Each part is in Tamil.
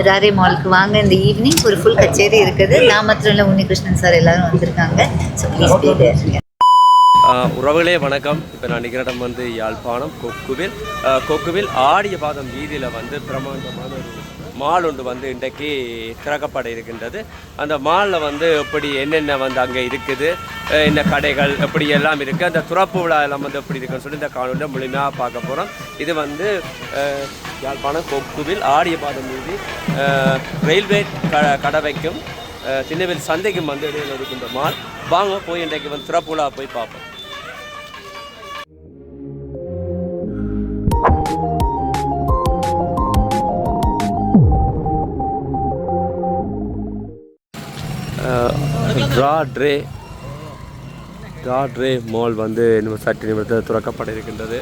ராரே மாலுக்கு வாங்க. இந்த ஈவினிங் ஒரு ஃபுல் கச்சேரி இருக்குது. நான் மாத்திரம் இல்லை, உன்னிகிருஷ்ணன் சார் எல்லாரும் வந்திருக்காங்க. So please be there. உறவுகளே வணக்கம். இப்போ நான் நிற்கிற இடம் வந்து யாழ்ப்பாணம் கொக்குவில் ஆடிய பாதம் வீதியில் வந்து பிரமாண்டமான ஒரு மால் ஒன்று வந்து இன்றைக்கு திறக்கப்பட இருக்கின்றது. அந்த மாலில் வந்து எப்படி என்னென்ன வந்து அங்கே இருக்குது, இந்த கடைகள் எப்படி எல்லாம் இருக்குது, அந்த துறப்பு விழா எல்லாம் வந்து எப்படி இருக்குன்னு சொல்லி இந்த காணொலியில் முழுமையாக பார்க்க போகிறோம். இது வந்து யாழ்ப்பாணம் கொக்குவில் ஆடிய பாதம் வீதி ரயில்வே கடவைக்கும் சின்னவில் சந்தைக்கும் வந்து இடையில் இருக்கின்ற மால். வாங்க போய் இன்றைக்கு வந்து திறப்பு விழா போய் பார்ப்போம். ராட்ரே மால் வந்து சற்று நிமிடத்தில் துறக்கப்பட இருக்கின்றது.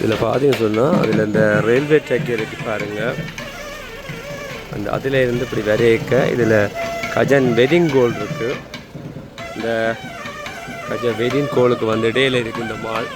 இதில் பார்த்தீங்கன்னு சொன்னால் அதில் இந்த ரயில்வே ட்ராக் இருக்கு பாருங்கள். அந்த அதில் இருந்து இப்படி வரையக்க இதில் கஜன் வெட்டிங் கோல் இருக்குது. இந்த கஜன் வெட்டிங் கோலுக்கு வந்து இடையில இருக்குது இந்த மால்.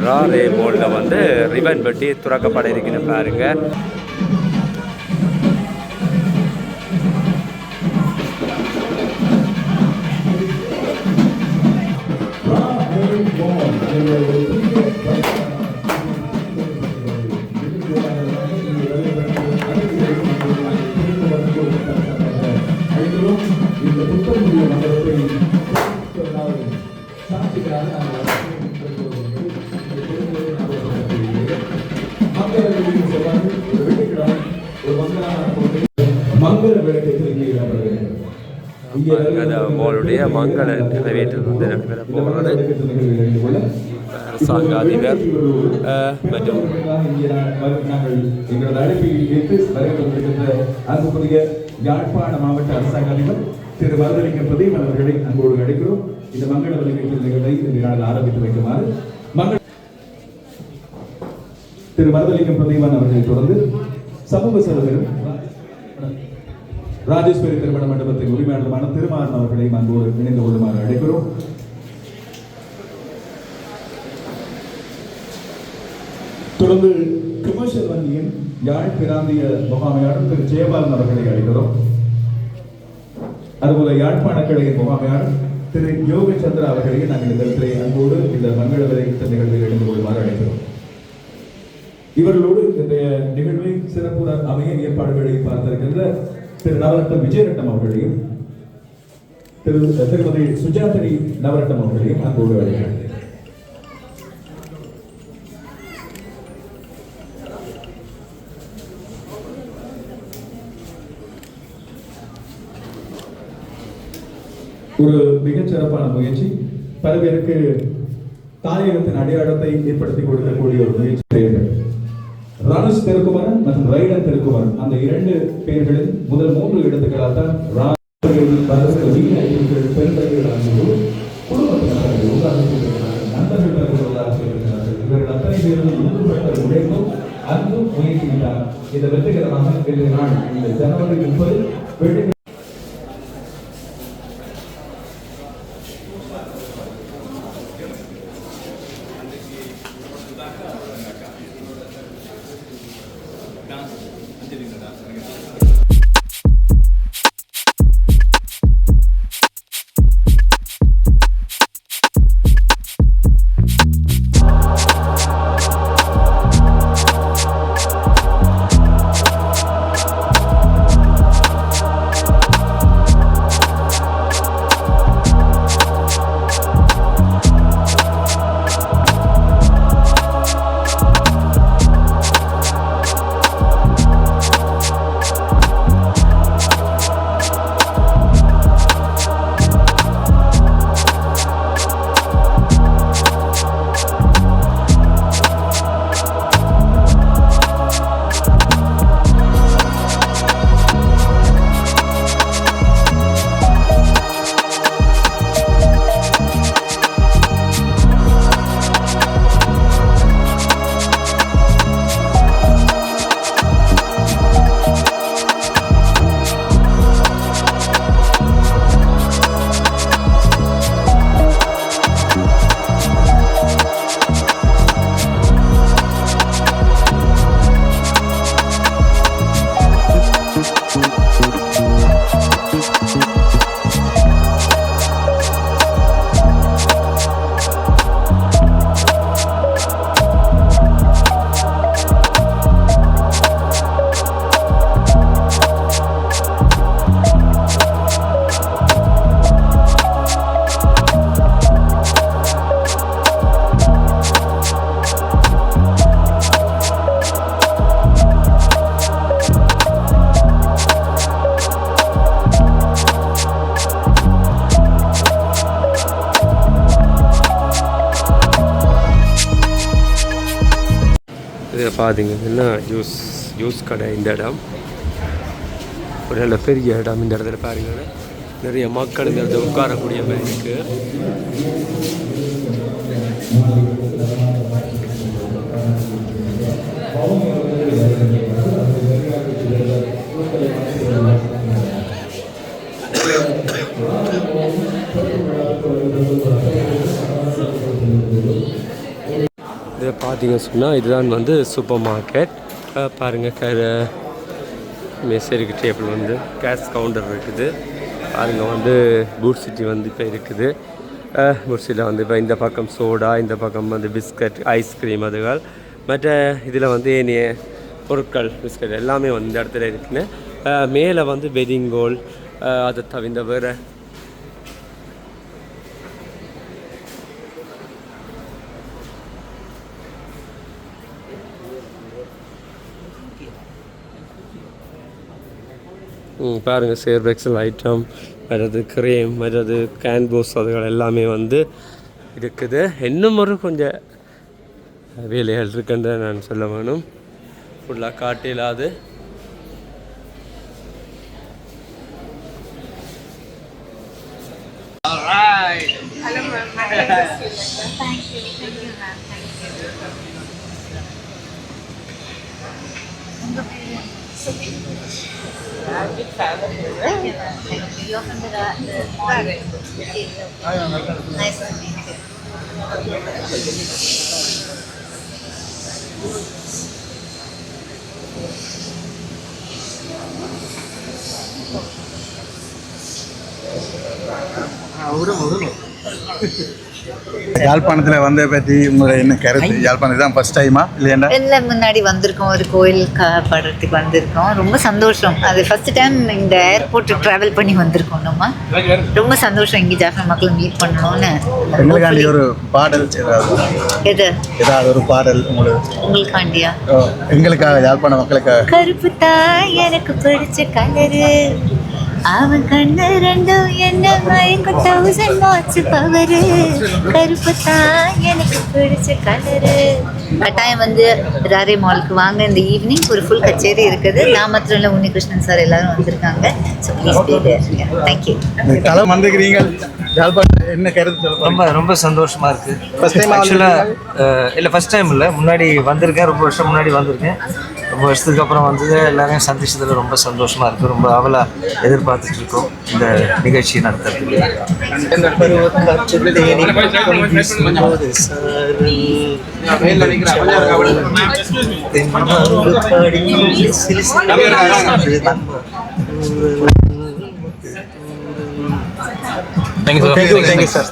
ராரே மாலில் வந்து ரிபன் வெட்டி துறக்கப்பட இருக்குன்னு பாருங்க. மாலுடைய மங்கள நிறைவேற்றல் வந்து நடைபெற போகிறது. அரசாங்க அதிபர் மற்றும் யாழ்ப்பாண மாவட்ட அரசாங்க அதிபர் திரு மருதலிங்கம் பிரதீபன் அவர்களை அன்போடு அழைக்கிறோம். இந்த மங்கள விளக்கேற்றும் நிகழ்வை இந்த நாளில் ஆரம்பித்து வைக்குமாறு திரு மருதலிங்கம் பிரதீபன் அவர்களை தொடர்ந்து சமூக சேவகரும் ராஜேஸ்வரி திருமண மண்டபத்தின் உரிமையாளருமான திருமாறன் அவர்களை அன்போடு இணைந்து கொள்ளுமாறு அழைக்கிறோம். தொடர்ந்து கமர்ஷியல் வங்கியின் யாழ் பிராந்திய முகாமையாளர் திரு ஜெயபாலன் அவர்களை அழைக்கிறோம். அதுபோல யாழ்ப்பாண கிளையின் முகாமையாளர் திரு யோகச்சந்திரா அவர்களை நாங்கள் இந்த இடத்திலே அன்போடு இந்த மங்கள விளக்கேற்றும் நிகழ்வில் இணைந்து கொள்ளுமாறு அழைக்கிறோம். இவர்களோடு இன்றைய நிகழ்வை சிறப்புடன் அமைய ஏற்பாடுகளை பார்த்திருக்கின்ற திரு நவரத்னம் விஜயரட்னம் அவர்களையும் திருமதி சுஜாதரி நவரட்னம் அவர்களையும் அன்போடு அழைக்கிறோம். ஒரு மிகச் சிறப்பான முயற்சி. பல பேருக்கு தாயகத்தின் அடையாளத்தை ஏற்படுத்தி கொடுக்கக்கூடிய ஒரு முயற்சி. ராணுஸ் தெருக்குமரன் மற்றும் ரைடன் தெருக்குமரன் அந்த 2 பெயர்களில் முதல் 3 எழுத்துக்களால் தான் இவர்கள் அத்தனை பேரும் ஈடுபட்ட உழைப்பும் அன்பும் முயற்சியிட்டார். இந்த வெற்றிகரமாக இந்த ஜனவரி 30 இதை பார்த்தீங்கன்னா ஜூஸ் கடை. இந்த இடம் ஒரு நல்ல பெரிய இடம். இந்த இடத்துல பாருங்கன்னா நிறைய மக்கள் இந்த இடத்துல உட்காரக்கூடிய மாதிரி இருக்குது. இதை பார்த்தீங்க சொன்னால் இதுதான் வந்து சூப்பர் மார்க்கெட். பாருங்கள் மெஸ் இருக்குது, டேபிள் வந்து கேஷ் கவுண்டர் இருக்குது. பாருங்கள் வந்து பூட் சிட்டி வந்து இப்போ இருக்குது. பூட் சிட்டியில் வந்து இப்போ இந்த பக்கம் சோடா, இந்த பக்கம் வந்து பிஸ்கட், ஐஸ்கிரீம் அதுகள் மற்ற இதில் வந்து ஏனைய பொருட்கள் பிஸ்கட் எல்லாமே வந்து இந்த இடத்துல இருக்குன்னு. மேலே வந்து வெட்டிங் கோல் அதை தவிர்ந்த வேறு பாருங்கள் சேர்ப் எக்ஸல் ஐட்டம், மற்றது க்ரீம், மற்றது கேன்போஸ் அதுகள் எல்லாமே வந்து இருக்குது. இன்னும் ஒரு கொஞ்சம் வேலைகள் இருக்குன்ற நான் சொல்ல வேணும். ஃபுல்லாக காட்டிலாது Hello, ma'am. My name is Srilekha. Thank you, ma'am. Thank you. உங்க பேரு? I'm with family. Thank you, ma'am. Thank you. You're from the mall. Okay, okay. Nice to meet you. யாழ்ப்பாணத்தில் வந்த பற்றி உங்களோட என்ன கருத்து? யாழ்ப்பாணம் தான் ஃபர்ஸ்ட் டைமா இல்லையா? இல்லை, முன்னாடி வந்திருக்கோம், ஒரு கோயில் படுறதுக்கு வந்திருக்கோம். ரொம்ப சந்தோஷம். அது ஃபர்ஸ்ட் டைம் இந்த ஏர்போர்ட் ட்ராவல் பண்ணி வந்திருக்கோம். நம்ம ரொம்ப சந்தோஷம் இங்கே ஜாஃபர் மக்களை மீட் பண்ணணும்னு. எங்களுக்காண்டி ஒரு பாடல் ஏதாவது ஒரு பாடல் உங்களுக்காண்டியா? எங்களுக்காக, யாழ்ப்பாண மக்களுக்காக. கருப்பு தான் எனக்கு பிடிச்ச கலரு, அவன் கண்ணு ரெண்டும் என்ன மயங்கும் 1000 watts பவரு. கருப்பு தான் எனக்கு பிடிச்ச கலரு. கட்டாயம் வந்து ராரே மாலுக்கு வாங்க. இந்த ஈவினிங் ஒரு ஃபுல் கச்சேரி இருக்குது. நான் மாத்திரம் இல்லை, உன்னிகிருஷ்ணன் சார் எல்லாரும் வந்திருக்காங்க. So please pay there. Thank you. Kalai வந்துக்கிறீங்க, யாழ்ப்பாணம் என்ன கருத்து? ரொம்ப சந்தோஷமா இருக்கு. ஃபர்ஸ்ட் டைம் ஆக்சுவலாக இல்லை, ஃபர்ஸ்ட் டைம் இல்லை, முன்னாடி வந்திருக்கேன், ரொம்ப வருஷம் முன்னாடி வந்திருக்கேன். ரொம்ப வருஷத்துக்கு அப்புறம் வந்து எல்லாரையும் சந்திச்சதில் ரொம்ப சந்தோஷமா இருக்கு. ரொம்ப அவலா எதிர்பார்த்துட்டு இருக்கோம் இந்த நிகழ்ச்சி நடத்துறதுக்கு. Thank you, sir.